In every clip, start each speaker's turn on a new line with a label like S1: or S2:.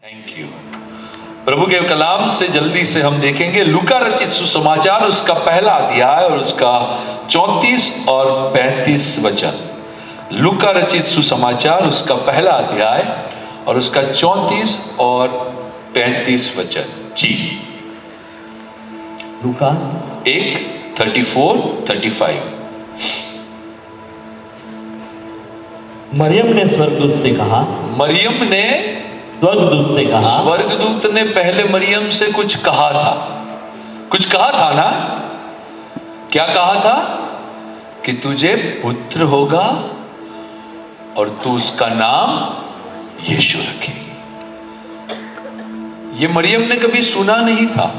S1: Thank you. प्रभु के कलाम से जल्दी से हम देखेंगे लूका रचित सुसमाचार, उसका पहला अध्याय और उसका 34 और 35 वचन। लूका रचित सुसमाचार, उसका पहला अध्याय और उसका 34 और 35 वचन। जी,
S2: लूका
S1: 1:34-35।
S2: मरियम ने स्वर्गदूत से कहा,
S1: मरियम ने
S2: स्वर्गदूत से कहा,
S1: स्वर्गदूत ने पहले मरियम से कुछ कहा था, कुछ कहा था ना? क्या कहा था? कि तुझे पुत्र होगा और तू उसका नाम यीशु रखेगी। ये मरियम ने कभी सुना नहीं था।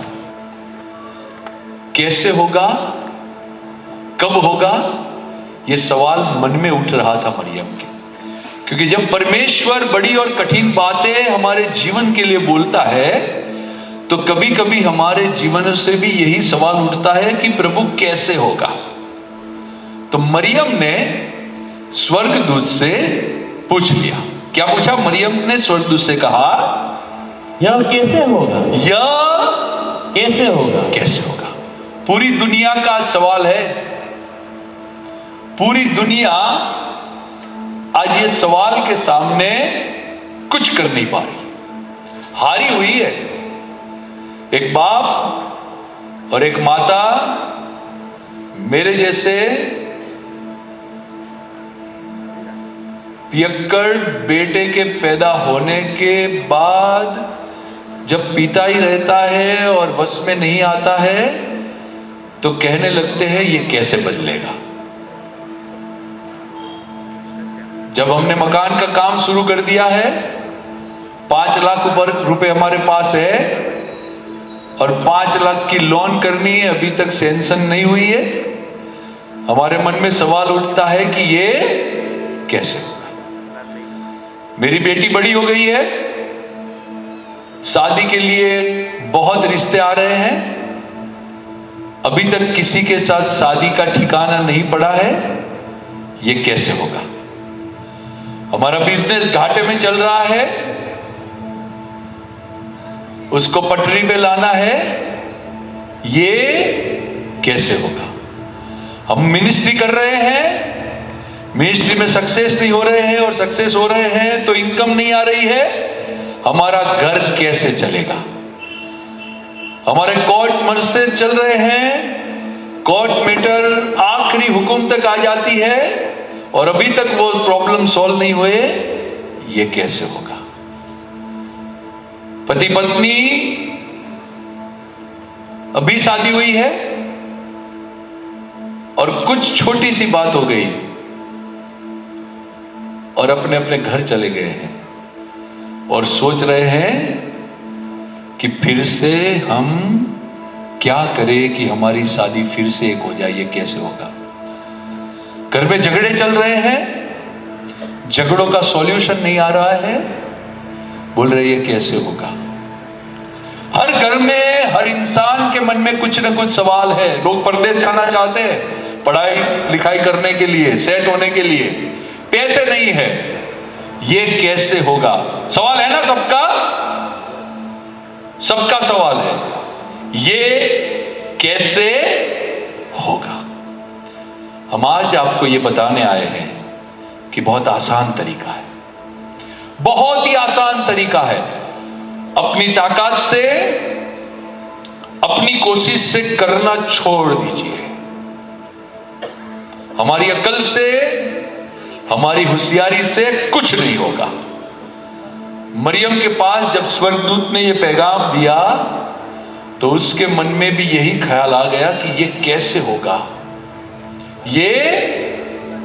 S1: कैसे होगा, कब होगा, ये सवाल मन में उठ रहा था मरियम के। क्योंकि जब परमेश्वर बड़ी और कठिन बातें हमारे जीवन के लिए बोलता है तो कभी कभी हमारे जीवन से भी यही सवाल उठता है कि प्रभु कैसे होगा। तो मरियम ने स्वर्गदूत से पूछ लिया। क्या पूछा? मरियम ने स्वर्गदूत से कहा,
S2: यह कैसे होगा?
S1: यह
S2: कैसे होगा?
S1: कैसे होगा? पूरी दुनिया का सवाल है। पूरी दुनिया आज ये सवाल के सामने कुछ कर नहीं पा रही, हारी हुई है। एक बाप और एक माता, मेरे जैसे पियक्कड़ बेटे के पैदा होने के बाद जब पीता ही रहता है और वश में नहीं आता है तो कहने लगते हैं ये कैसे बदलेगा। जब हमने मकान का काम शुरू कर दिया है, 5 लाख रुपए हमारे पास है और 5 लाख की लोन करनी है, अभी तक सैंक्शन नहीं हुई है, हमारे मन में सवाल उठता है कि ये कैसे होगा। मेरी बेटी बड़ी हो गई है, शादी के लिए बहुत रिश्ते आ रहे हैं, अभी तक किसी के साथ शादी का ठिकाना नहीं पड़ा है, ये कैसे होगा। हमारा बिजनेस घाटे में चल रहा है, उसको पटरी पे लाना है, ये कैसे होगा। हम मिनिस्ट्री कर रहे हैं, मिनिस्ट्री में सक्सेस नहीं हो रहे हैं और सक्सेस हो रहे हैं तो इनकम नहीं आ रही है, हमारा घर कैसे चलेगा। हमारे कोर्ट मर्से चल रहे हैं, कोर्ट मैटर आखिरी हुक्म तक आ जाती है और अभी तक वो प्रॉब्लम सॉल्व नहीं हुए, ये कैसे होगा। पति पत्नी अभी शादी हुई है और कुछ छोटी सी बात हो गई और अपने अपने घर चले गए हैं और सोच रहे हैं कि फिर से हम क्या करें कि हमारी शादी फिर से एक हो जाए, ये कैसे होगा। घर में झगड़े चल रहे हैं, झगड़ों का सॉल्यूशन नहीं आ रहा है, बोल रहे ये कैसे होगा। हर घर में हर इंसान के मन में कुछ न कुछ सवाल है। लोग परदेश जाना चाहते हैं पढ़ाई लिखाई करने के लिए, सेट होने के लिए, पैसे नहीं है, ये कैसे होगा। सवाल है ना सबका, सबका सवाल है, ये कैसे होगा। हम आज आपको ये बताने आए हैं कि बहुत आसान तरीका है, बहुत ही आसान तरीका है। अपनी ताकत से, अपनी कोशिश से करना छोड़ दीजिए। हमारी अकल से, हमारी होशियारी से कुछ नहीं होगा। मरियम के पास जब स्वर्गदूत ने यह पैगाम दिया तो उसके मन में भी यही ख्याल आ गया कि ये कैसे होगा, ये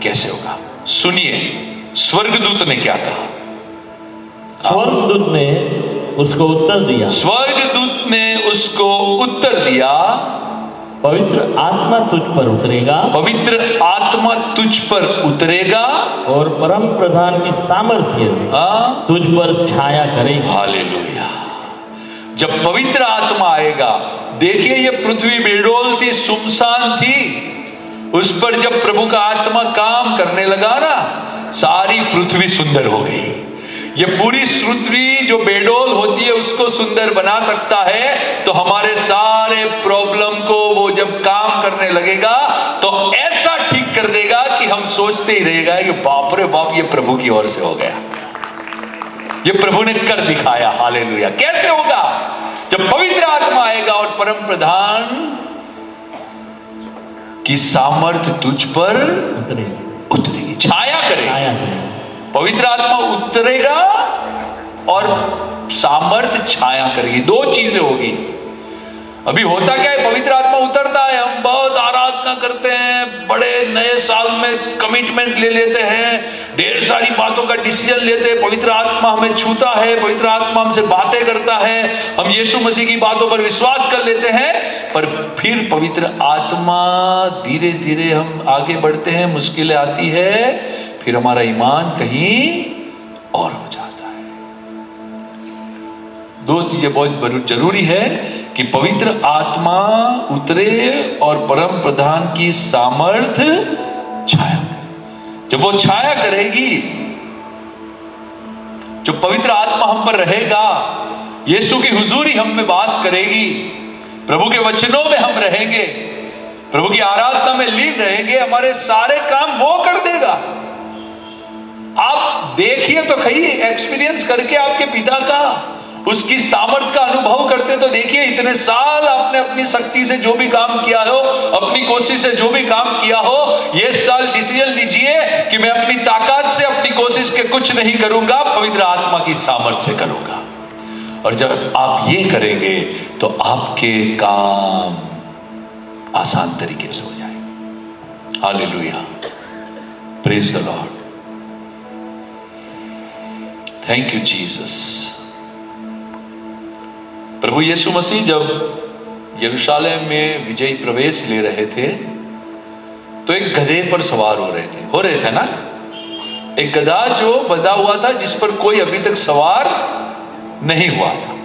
S1: कैसे होगा। सुनिए स्वर्गदूत ने क्या कहा।
S2: स्वर्गदूत ने उसको उत्तर दिया,
S1: स्वर्गदूत ने उसको उत्तर दिया,
S2: पवित्र आत्मा तुझ पर उतरेगा,
S1: पवित्र आत्मा तुझ पर उतरेगा
S2: और परम प्रधान की सामर्थ्य तुझ पर छाया करेगी।
S1: हालेलुया। जब पवित्र आत्मा आएगा, देखिए ये पृथ्वी बेडोल थी, सुनसान थी, उस पर जब प्रभु का आत्मा काम करने लगा ना, सारी पृथ्वी सुंदर हो गई। ये पूरी श्रुति जो बेडोल होती है उसको सुंदर बना सकता है, तो हमारे सारे प्रॉब्लम को वो जब काम करने लगेगा तो ऐसा ठीक कर देगा कि हम सोचते ही रहेगा कि बाप रे बाप, ये प्रभु की ओर से हो गया, ये प्रभु ने कर दिखाया। हालेलुया। कैसे होगा? जब पवित्र आत्मा आएगा और परम प्रधान की सामर्थ तुझ पर उतरेगी, छाया करेगी। पवित्र आत्मा उतरेगा और सामर्थ छाया करेगी। दो चीजें होगी। अभी होता क्या है, पवित्र आत्मा उतरता है, हम बहुत आराधना करते हैं, बड़े नए साल में कमिटमेंट ले लेते हैं, ढेर सारी बातों का डिसीजन लेते हैं, पवित्र आत्मा हमें छूता है, पवित्र आत्मा हमसे बातें करता है, हम यीशु मसीह की बातों पर विश्वास कर लेते हैं, पर फिर पवित्र आत्मा धीरे धीरे हम आगे बढ़ते हैं, मुश्किलें आती है, फिर हमारा ईमान कहीं और हो जाता है। दो चीजें बहुत जरूरी है कि पवित्र आत्मा उतरे और परम प्रधान की सामर्थ छाया करे। जब वो छाया करेगी, जो पवित्र आत्मा हम पर रहेगा, यीशु की हुजूरी हम में वास करेगी, प्रभु के वचनों में हम रहेंगे, प्रभु की आराधना में लीन रहेंगे, हमारे सारे काम वो कर देगा। आप देखिए तो कहीं एक्सपीरियंस करके आपके पिता का, उसकी सामर्थ का अनुभव करते तो देखिए, इतने साल आपने अपनी शक्ति से जो भी काम किया हो, अपनी कोशिश से जो भी काम किया हो, ये साल डिसीजन लीजिए कि मैं अपनी ताकत से, अपनी कोशिश के कुछ नहीं करूंगा, पवित्र आत्मा की सामर्थ से करूंगा। और जब आप ये करेंगे तो आपके काम आसान तरीके से हो जाएंगे। Hallelujah, praise the Lord, thank you Jesus. प्रभु यीशु मसीह जब यरूशलेम में विजयी प्रवेश ले रहे थे तो एक गधे पर सवार हो रहे थे ना, एक गधा जो बंधा हुआ था, जिस पर कोई अभी तक सवार नहीं हुआ था,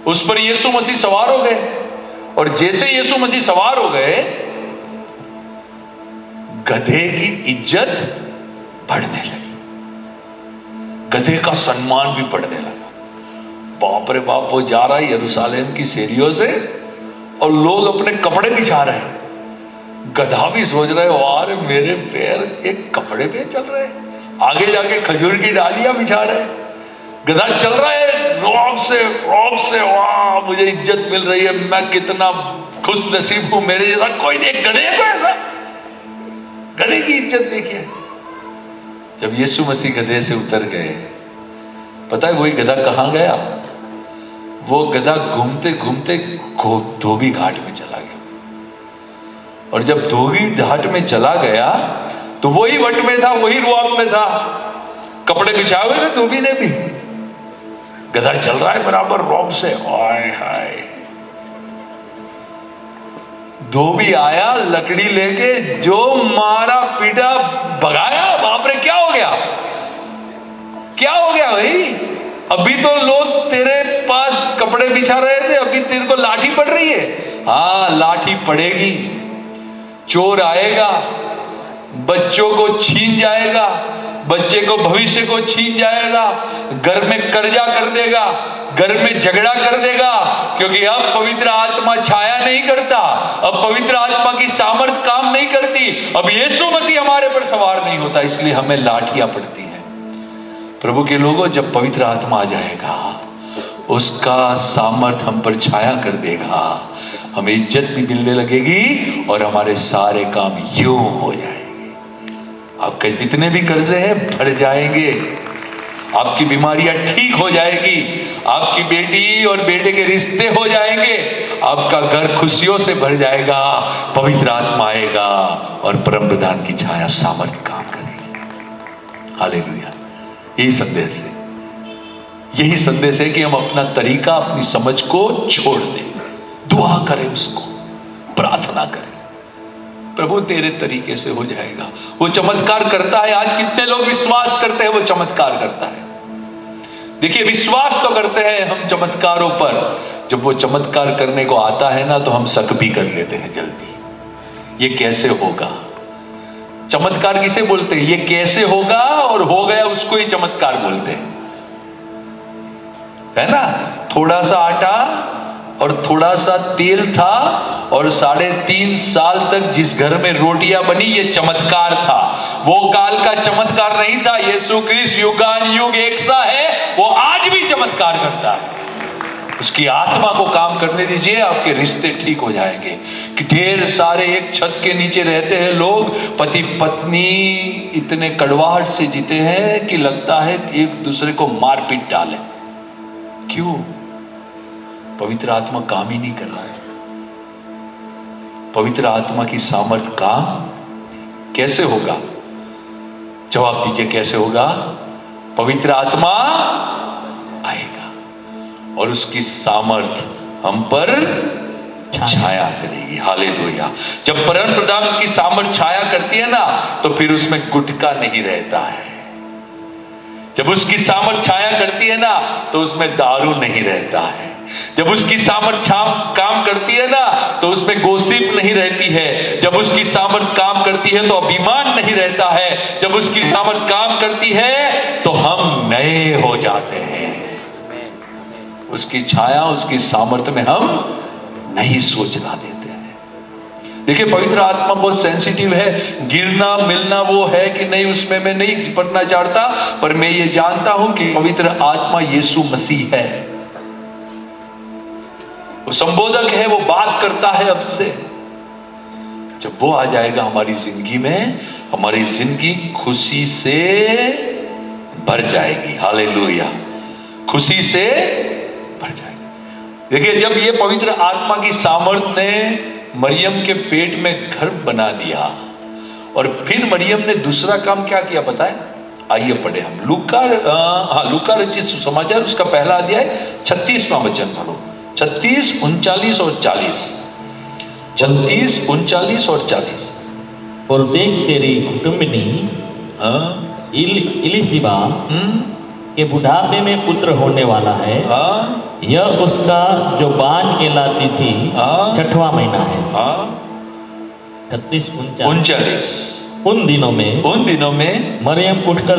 S1: उस पर यीशु मसीह सवार हो गए। और जैसे यीशु मसीह सवार हो गए, गधे की इज्जत बढ़ने लगी, गधे का सम्मान भी बढ़ने लगा। बाप रे बाप, वो जा रहा है यरूशलेम की सीढ़ियों से और लोग अपने कपड़े बिछा रहे हैं, गधा भी सोच रहे हो, अरे मेरे पैर एक कपड़े पे चल रहे हैं, आगे जाके खजूर की डालियां बिछा रहे हैं, गधा चल रहा है रौब से, वाह मुझे इज्जत मिल रही है, मैं कितना खुश नसीब हूं, मेरे जैसा कोई नहीं। गधे को ऐसा, गधे की इज्जत देखिए। जब यीशु मसीह गधे से उतर गए, पता है वही गधा कहां गया? वो गधा घूमते घूमते धोबी घाट में चला गया। और जब धोबी घाट में चला गया तो वही वट में था, वही रुआब में था, कपड़े बिछाए हुए थे धोबी ने भी। गधा चल रहा है बराबर रौब से, हाय हाय। धोबी आया लकड़ी लेके, जो मारा पीटा, भगाया। बाप रे, क्या हो गया, क्या हो गया भाई? अभी तो लोग तेरे पास कपड़े बिछा रहे थे, अभी तेरे को लाठी पड़ रही है। हाँ, लाठी पड़ेगी, चोर आएगा, बच्चों को छीन जाएगा, बच्चे को भविष्य को छीन जाएगा, घर में कर्जा कर देगा, घर में झगड़ा कर देगा, क्योंकि अब पवित्र आत्मा छाया नहीं करता, अब पवित्र आत्मा की सामर्थ काम नहीं करती, अब यीशु मसीह हमारे पर सवार नहीं होता, इसलिए हमें लाठियां पड़ती हैं। प्रभु के लोगों, जब पवित्र आत्मा आ जाएगा, उसका सामर्थ हम पर छाया कर देगा, हमें इज्जत भी मिलने लगेगी और हमारे सारे काम यूं हो जाएंगे। आपके जितने भी कर्जे हैं भर जाएंगे, आपकी बीमारियां ठीक हो जाएगी, आपकी बेटी और बेटे के रिश्ते हो जाएंगे, आपका घर खुशियों से भर जाएगा। पवित्र आत्मा आएगा और परम प्रधान की छाया सामर्थ काम करेगी। हालेलुया। यही संदेश है, यही संदेश है कि हम अपना तरीका, अपनी समझ को छोड़ दें, दुआ करें, उसको प्रार्थना करें, प्रभु तेरे तरीके से हो जाएगा। वो चमत्कार करता है। आज कितने लोग विश्वास करते हैं वो चमत्कार करता है। देखिए, विश्वास तो करते हैं हम चमत्कारों पर, जब वो चमत्कार करने को आता है ना, तो हम शक भी कर लेते हैं जल्दी, ये कैसे होगा। चमत्कार किसे बोलते हैं? ये कैसे होगा और हो गया, उसको ही चमत्कार बोलते हैं। है ना, थोड़ा सा आटा और थोड़ा सा तेल था, और 3.5 साल तक जिस घर में रोटियां बनी ये चमत्कार था। वो काल का चमत्कार नहीं था, यीशु क्रिस्त युगानुयुग एक सा है, वो आज भी चमत्कार करता है। उसकी आत्मा को काम करने दीजिए, आपके रिश्ते ठीक हो जाएंगे। कि ढेर सारे एक छत के नीचे रहते हैं लोग, पति पत्नी इतने कड़वाहट से जीते हैं कि लगता है एक दूसरे को मार पीट डाले। क्यों? पवित्र आत्मा काम ही नहीं कर रहा है। पवित्र आत्मा की सामर्थ काम कैसे होगा? जवाब दीजिए, कैसे होगा? पवित्र आत्मा आएगा और उसकी सामर्थ हम पर छाया करेगी। हालेलुया। जब परम प्रधान की सामर्थ छाया करती है ना, तो फिर उसमें गुटका नहीं रहता है। जब उसकी सामर्थ छाया करती है ना, तो उसमें दारू नहीं रहता है। जब उसकी सामर्थ काम करती है ना, तो उसमें गोसिप नहीं रहती है। जब उसकी सामर्थ काम करती है तो अभिमान नहीं रहता है। जब उसकी सामर्थ काम करती है तो हम नए हो जाते हैं। उसकी छाया, उसकी सामर्थ्य में हम नई सोच ला देते हैं। देखिए, पवित्र आत्मा बहुत सेंसिटिव है। गिरना मिलना वो है कि नहीं, उसमें मैं नहीं चिपटना चाहता, पर मैं ये जानता हूं कि पवित्र आत्मा यीशु मसीह है। वो संबोधक है, वो बात करता है अब से। जब वो आ जाएगा हमारी जिंदगी में, हमारी जिंदगी खुशी से भर जाएगी। हालेलुया। खुशी से भर जाएगी। देखिए, जब ये पवित्र आत्मा की सामर्थ ने मरियम के पेट में घर बना दिया, और फिर मरियम ने दूसरा काम क्या किया पता है? आइए पढ़े हम लूका रचित सुसमाचार, उसका पहला अध्याय 36वां वचन पढ़ो। 36, 39 और 40। 36, 39 और 40।
S2: और देख, तेरी कुटुंबिनी इलिशिबा के बुढ़ापे में पुत्र होने वाला है। यह उसका जो बांझ कहलाती थी 6वां महीना है। 36, 39। उन दिनों में मरियम उठकर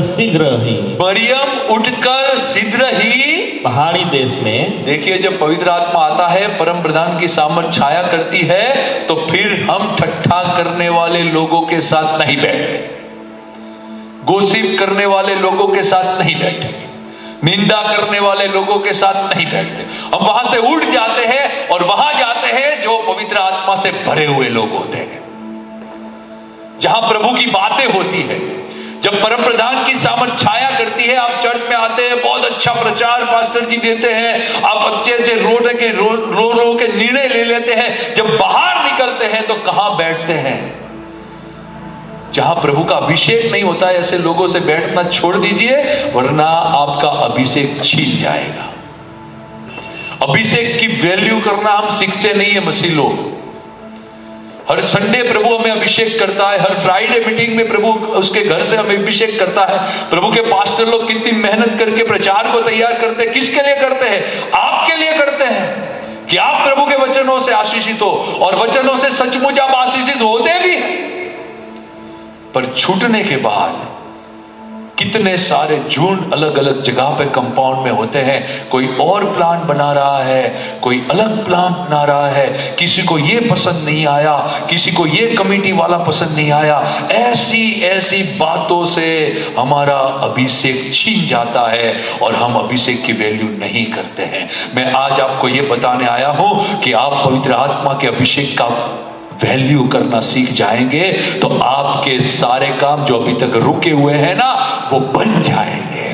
S2: शीघ्र ही पहाड़ी देश में।
S1: देखिए, जब पवित्र आत्मा आता है, परम प्रधान की सामर्थ छाया करती है, तो फिर हम ठट्ठा करने वाले लोगों के साथ नहीं बैठते, गोसिप करने वाले लोगों के साथ नहीं बैठते, निंदा करने वाले लोगों के साथ नहीं बैठते। हम वहां से उठ जाते हैं और वहां जाते हैं जो पवित्र आत्मा से भरे हुए लोग होते हैं, जहां प्रभु की बातें होती है। जब परम प्रधान की सामर्थ छाया करती है, आप चर्च में आते हैं, बहुत अच्छा प्रचार पास्टर जी देते हैं, आप अच्छे अच्छे रो के निर्णय ले लेते हैं। जब बाहर निकलते हैं तो कहां बैठते हैं? जहां प्रभु का अभिषेक नहीं होता है, ऐसे लोगों से बैठना छोड़ दीजिए, वरना आपका अभिषेक छीन जाएगा। अभिषेक की वैल्यू करना हम सीखते नहीं है मसीह लोग। हर संडे प्रभु हमें अभिषेक करता है, हर फ्राइडे मीटिंग में प्रभु उसके घर से हमें अभिषेक करता है। प्रभु के पास्टर लोग कितनी मेहनत करके प्रचार को तैयार करते हैं। किसके लिए करते हैं? आपके लिए करते हैं, कि आप प्रभु के वचनों से आशीषित हो, और वचनों से सचमुच आप आशीषित होते भी हैं। पर छूटने के बाद कितने सारे झुंड अलग अलग जगह पे कंपाउंड में होते हैं। कोई और प्लान बना रहा है, कोई अलग प्लान बना रहा है, किसी को ये पसंद नहीं आया, किसी को ये कमेटी वाला पसंद नहीं आया। ऐसी ऐसी बातों से हमारा अभिषेक छीन जाता है और हम अभिषेक की वैल्यू नहीं करते हैं। मैं आज आपको ये बताने आया हूं कि आप पवित्र आत्मा के अभिषेक का वैल्यू करना सीख जाएंगे, तो आपके सारे काम जो अभी तक रुके हुए हैं ना, वो बन जाएंगे।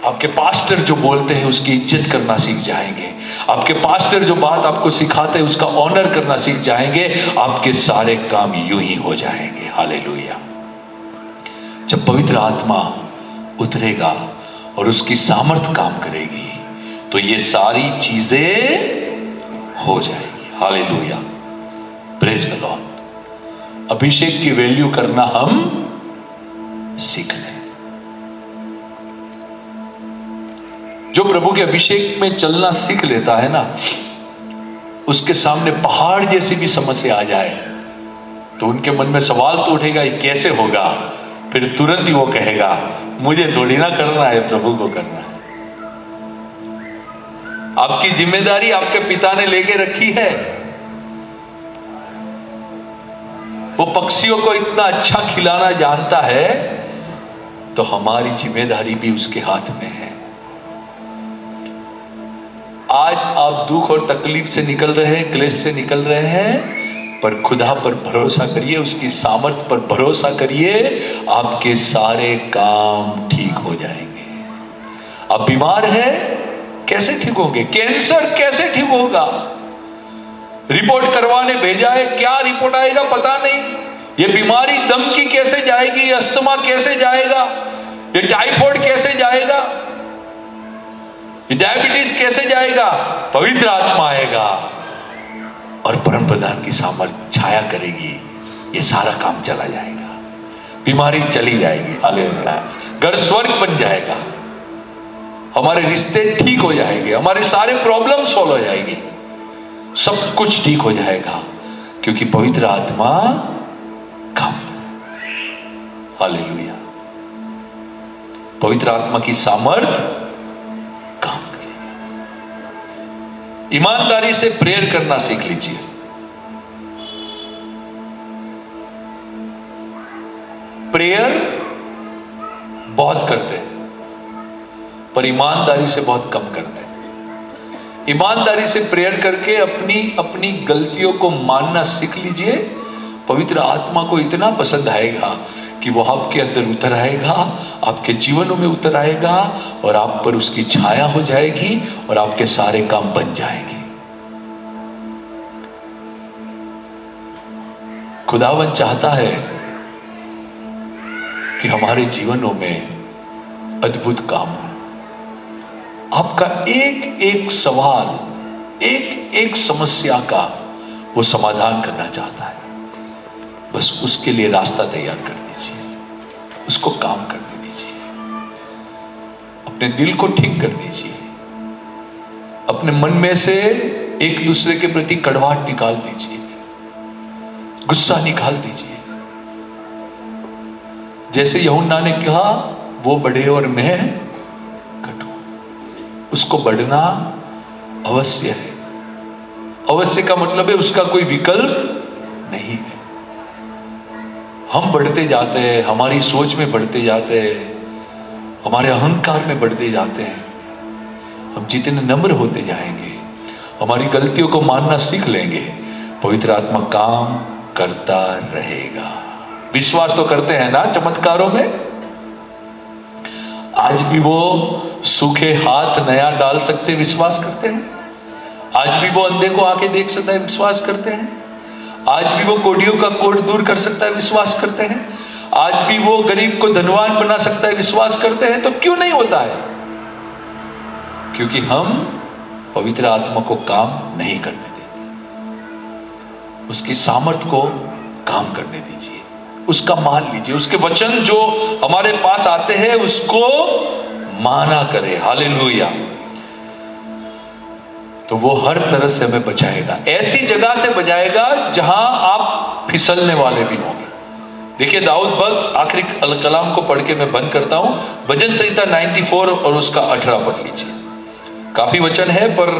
S1: आपके पास्टर जो बोलते हैं उसकी इज्जत करना सीख जाएंगे। आपके पास्टर जो बात आपको सिखाते हैं उसका ऑनर करना सीख जाएंगे। आपके सारे काम यूं ही हो जाएंगे। हालेलुया। जब पवित्र आत्मा उतरेगा और उसकी सामर्थ काम करेगी, तो ये सारी चीजें हो जाएगी। हालेलुया। Praise the Lord. अभिषेक की वैल्यू करना हम सीख लें। जो प्रभु के अभिषेक में चलना सीख लेता है ना, उसके सामने पहाड़ जैसी भी समस्या आ जाए तो उनके मन में सवाल तो उठेगा, ये कैसे होगा? फिर तुरंत ही वो कहेगा, मुझे थोड़ी ना करना है, प्रभु को करना है। आपकी जिम्मेदारी आपके पिता ने लेके रखी है। वो पक्षियों को इतना अच्छा खिलाना जानता है, तो हमारी जिम्मेदारी भी उसके हाथ में है। आज आप दुख और तकलीफ से निकल रहे हैं, क्लेश से निकल रहे हैं, पर खुदा पर भरोसा करिए, उसकी सामर्थ पर भरोसा करिए, आपके सारे काम ठीक हो जाएंगे। आप बीमार हैं, कैसे ठीक होंगे? कैंसर कैसे ठीक होगा? रिपोर्ट करवाने भेजा है, क्या रिपोर्ट आएगा पता नहीं। ये बीमारी दम की कैसे जाएगी? ये अस्थमा कैसे जाएगा? ये टाइफाइड कैसे जाएगा? ये डायबिटीज कैसे जाएगा? पवित्र आत्मा आएगा और परम प्रधान की सामर्थ छाया करेगी, ये सारा काम चला जाएगा, बीमारी चली जाएगी। हालेलुया। घर स्वर्ग बन जाएगा, हमारे रिश्ते ठीक हो जाएंगे, हमारे सारे प्रॉब्लम सॉल्व हो जाएगी, सब कुछ ठीक हो जाएगा, क्योंकि पवित्र आत्मा काम। हालेलुया। पवित्र आत्मा की सामर्थ काम करेगी। ईमानदारी से प्रेयर करना सीख लीजिए। प्रेयर बहुत करते हैं, पर ईमानदारी से बहुत कम करते हैं। ईमानदारी से प्रेयर करके अपनी गलतियों को मानना सीख लीजिए। पवित्र आत्मा को इतना पसंद आएगा कि वो आपके अंदर उतर आएगा, आपके जीवनों में उतर आएगा, और आप पर उसकी छाया हो जाएगी, और आपके सारे काम बन जाएंगे। खुदावन चाहता है कि हमारे जीवनों में अद्भुत काम हो। आपका एक एक सवाल, एक एक समस्या का वो समाधान करना चाहता है। बस उसके लिए रास्ता तैयार कर दीजिए, उसको काम करने दीजिए, अपने दिल को ठीक कर दीजिए, अपने मन में से एक दूसरे के प्रति कड़वाहट निकाल दीजिए, गुस्सा निकाल दीजिए। जैसे यूहन्ना ने कहा, वो बढ़े और मैं घटूं। उसको बढ़ना अवश्य है। अवश्य का मतलब है उसका कोई विकल्प नहीं है। हम बढ़ते जाते हैं, हमारी सोच में बढ़ते जाते हैं, हमारे अहंकार में बढ़ते जाते हैं। हम जितने नम्र होते जाएंगे, हमारी गलतियों को मानना सीख लेंगे, पवित्र आत्मा काम करता रहेगा। विश्वास तो करते हैं ना चमत्कारों में? आज भी वो सूखे हाथ नया डाल सकते विश्वास करते हैं। आज भी वो अंधे को आके देख सकता है, विश्वास करते हैं। आज भी वो कोढ़ियों का कोढ़ दूर कर सकता है, विश्वास करते हैं। आज भी वो गरीब को धनवान बना सकता है, विश्वास करते हैं। तो क्यों नहीं होता है? क्योंकि हम पवित्र आत्मा को काम नहीं करने देते। उसकी सामर्थ को काम करने दीजिए, उसका मान लीजिए, उसके वचन जो हमारे पास आते हैं उसको माना करें। हालेलुया। तो वो हर तरह से हमें बचाएगा। ऐसी जगह से बचाएगा जहां आप फिसलने वाले भी होंगे। देखिए दाऊद भक्त, आखिरी कलाम को पढ़ के मैं बंद करता हूं। भजन संहिता 94 और उसका 18 पढ़ लीजिए। काफी वचन है, पर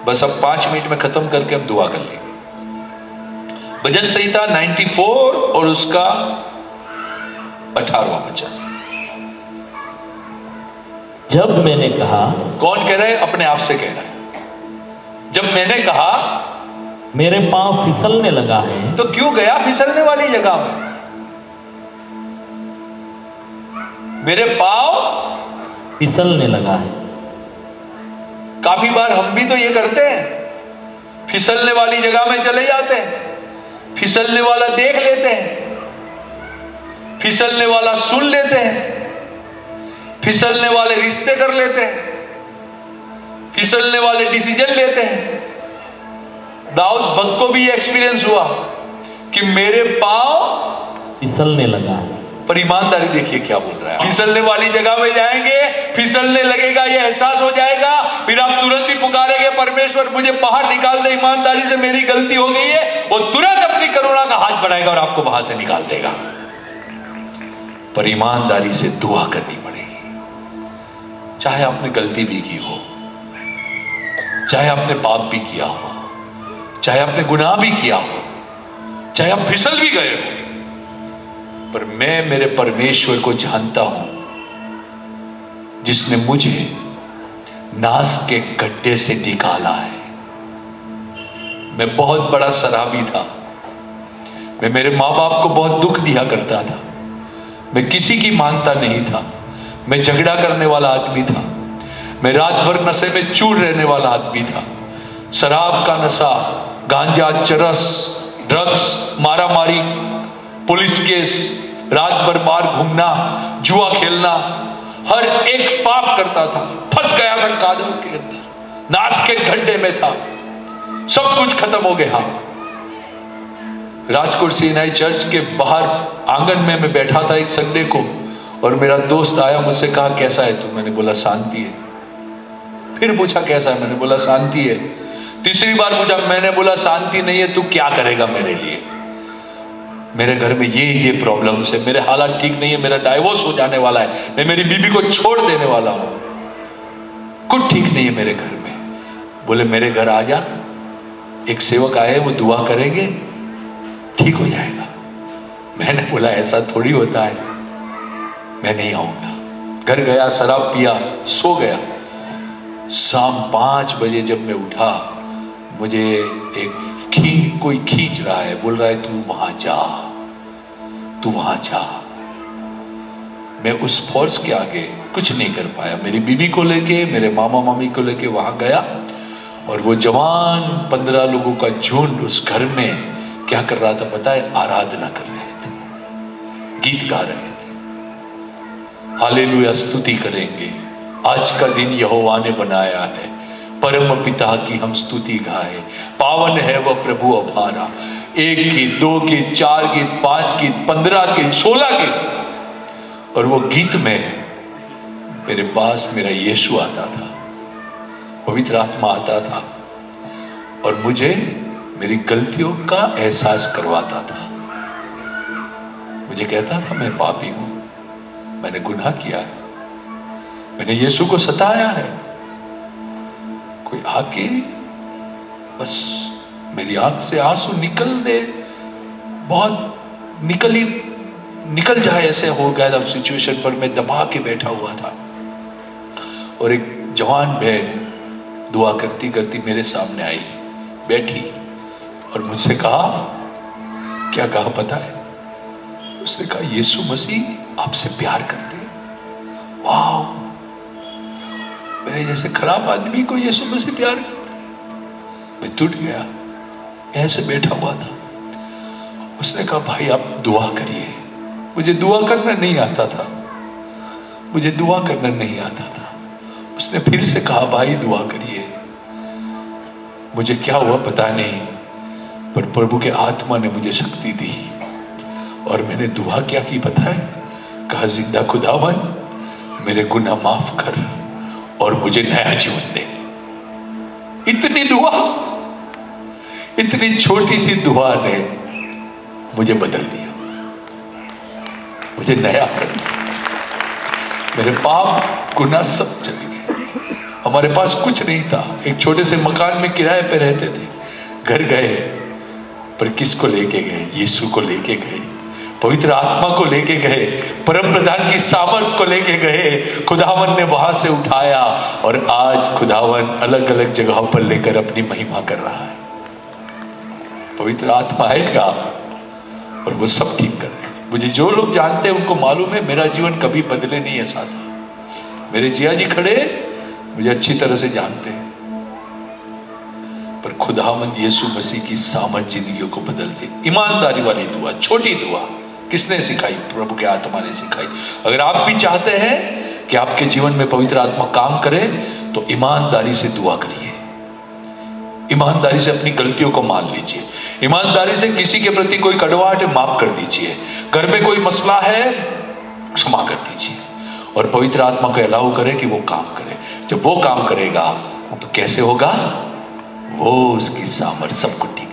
S1: बस अब 5 मिनट में खत्म करके हम दुआ कर लेंगे। भजन संहिता 94 और उसका 18वां वचन।
S2: जब मैंने कहा,
S1: कौन कह रहा है? अपने आप से कह रहा है। जब मैंने कहा
S2: मेरे पांव फिसलने लगा है।
S1: तो क्यों गया फिसलने वाली जगह में? मेरे पांव
S2: फिसलने लगा है।
S1: काफी बार हम भी तो ये करते हैं, फिसलने वाली जगह में चले जाते हैं, फिसलने वाला देख लेते हैं, फिसलने वाला सुन लेते हैं, फिसलने वाले रिश्ते कर लेते हैं, फिसलने वाले डिसीजन लेते हैं। दाऊद भक्त को भी ये एक्सपीरियंस हुआ कि मेरे पांव
S2: फिसलने लगा है।
S1: पर ईमानदारी देखिए क्या बोल रहा है। फिसलने वाली जगह में जाएंगे, फिसलने लगेगा, ये एहसास हो जाएगा, फिर आप तुरंत ही पुकारेंगे, परमेश्वर मुझे बाहर निकाल दे, ईमानदारी से मेरी गलती हो गई है। वो तुरंत अपनी करुणा का हाथ बढ़ाएगा और आपको वहां से निकाल देगा। पर ईमानदारी से दुआ करनी पड़ेगी, चाहे आपने गलती भी की हो। चाहे आपने पाप भी किया हो, चाहे आपने गुनाह भी किया हो, चाहे आप फिसल भी गए हो, पर मैं मेरे परमेश्वर को जानता हूं जिसने मुझे नास के गड्ढे से निकाला है। मैं बहुत बड़ा शराबी था, मैं मेरे माँ बाप को बहुत दुख दिया करता था, मैं किसी की मानता नहीं था, मैं झगड़ा करने वाला आदमी था, मैं रात भर नशे में चूर रहने वाला आदमी था। शराब का नशा, गांजा, चरस, ड्रग्स, मारा मारी, पुलिस केस, रात भर बार घूमना, जुआ खेलना, हर एक पाप करता था। फंस गया था कादर के अंदर, नाश के गड्ढे में था, सब कुछ खत्म हो गया। राजकोट सीएनआई चर्च के बाहर आंगन में मैं बैठा था एक संडे को, और मेरा दोस्त आया, मुझसे कहा कैसा है तू? मैंने बोला शांति है। फिर पूछा कैसा है? मैंने बोला शांति है। तीसरी बार पूछा, मैंने बोला शांति नहीं है, तू क्या करेगा मेरे लिए? मेरे घर में ये प्रॉब्लम्स है, मेरे हालात ठीक नहीं है, मेरा डाइवोर्स हो जाने वाला है, मैं मेरी बीबी को छोड़ देने वाला हूं, कुछ ठीक नहीं है मेरे घर में। बोले मेरे घर आ जा, एक सेवक आए, वो दुआ करेंगे, ठीक हो जाएगा। मैंने बोला ऐसा थोड़ी होता है, मैं नहीं आऊंगा। घर गया, शराब पिया, सो गया। शाम 5 बजे जब मैं उठा, मुझे कोई खींच रहा है, बोल रहा है तू वहां जा, तू वहां जा। मैं उस फोर्स के आगे कुछ नहीं कर पाया। मेरी बीबी को लेके, मेरे मामा मामी को लेके वहां गया, और वो जवान 15 लोगों का झुंड उस घर में क्या कर रहा था पता है? आराधना कर रहे थे, गीत गा रहे थे, हालेलुया, स्तुति करेंगे, आज का दिन यहोवा ने बनाया है, परम पिता की हम स्तुति गाए, पावन है वह प्रभु अपारा। 1 गीत, 2 गीत, 4 गीत, 5 गीत, 15 गीत, 16 गीत। और वो गीत में मेरे पास मेरा यीशु आता था, पवित्र आत्मा आता था, और मुझे मेरी गलतियों का एहसास करवाता था। मुझे कहता था मैं पापी हूं, मैंने गुनाह किया है, मैंने यीशु को सताया है। कोई आके बस मेरी आंख से आंसू निकल दे, बहुत निकल जाए, ऐसे हो गया था सिचुएशन पर। मैं दबा के बैठा हुआ था, और एक जवान बहन दुआ करती करती मेरे सामने आई, बैठी, और मुझसे कहा, क्या कहा पता है? उसने कहा यीशु मसीह आपसे प्यार करते हैं। वाह, मेरे जैसे खराब आदमी को यीशु मसीह प्यार करते हैं। मैं टूट गया, ऐसे बैठा हुआ था। उसने कहा भाई आप दुआ करिए। मुझे दुआ करना नहीं आता था, मुझे दुआ करना नहीं आता था। उसने फिर से कहा भाई दुआ करिए। मुझे क्या हुआ पता नहीं, पर प्रभु के आत्मा ने मुझे शक्ति दी, और मैंने दुआ क्या की पता है? कहा जिंदा खुदावन मेरे गुनाह माफ कर और मुझे नया जीवन दे। इतनी दुआ, इतनी छोटी सी दुआ ने मुझे बदल दिया, मुझे नया कर दिया। मेरे पाप गुनाह सब चले गए। हमारे पास कुछ नहीं था, एक छोटे से मकान में किराए पे रहते थे। घर गए, पर किसको लेके गए? यीशु को लेके गए, पवित्र आत्मा को लेके गए, परम प्रधान की सामर्थ को लेके गए। खुदावन ने वहां से उठाया, और आज खुदावन अलग अलग जगहों पर लेकर अपनी महिमा कर रहा है। पवित्र आत्मा आएगा और वो सब ठीक कर देगा। मुझे जो लोग जानते हैं उनको मालूम है मेरा जीवन कभी बदले नहीं ऐसा था। मेरे जिया जी खड़े मुझे अच्छी तरह से जानते हैं, पर खुदावंद यीशु मसीह की सामर्थ जिंदगियों को बदल दे। ईमानदारी वाली दुआ, छोटी दुआ किसने सिखाई? प्रभु के आत्मा ने सिखाई। अगर आप भी चाहते हैं कि आपके जीवन में पवित्र आत्मा काम करे, तो ईमानदारी से दुआ करिए, ईमानदारी से अपनी गलतियों को मान लीजिए, ईमानदारी से किसी के प्रति कोई कड़वाहट है माफ कर दीजिए, घर में कोई मसला है क्षमा कर दीजिए, और पवित्र आत्मा को अलाउ करे कि वो काम करे। जब वो काम करेगा तो कैसे होगा? वो उसकी सामर्थ सबको ठीक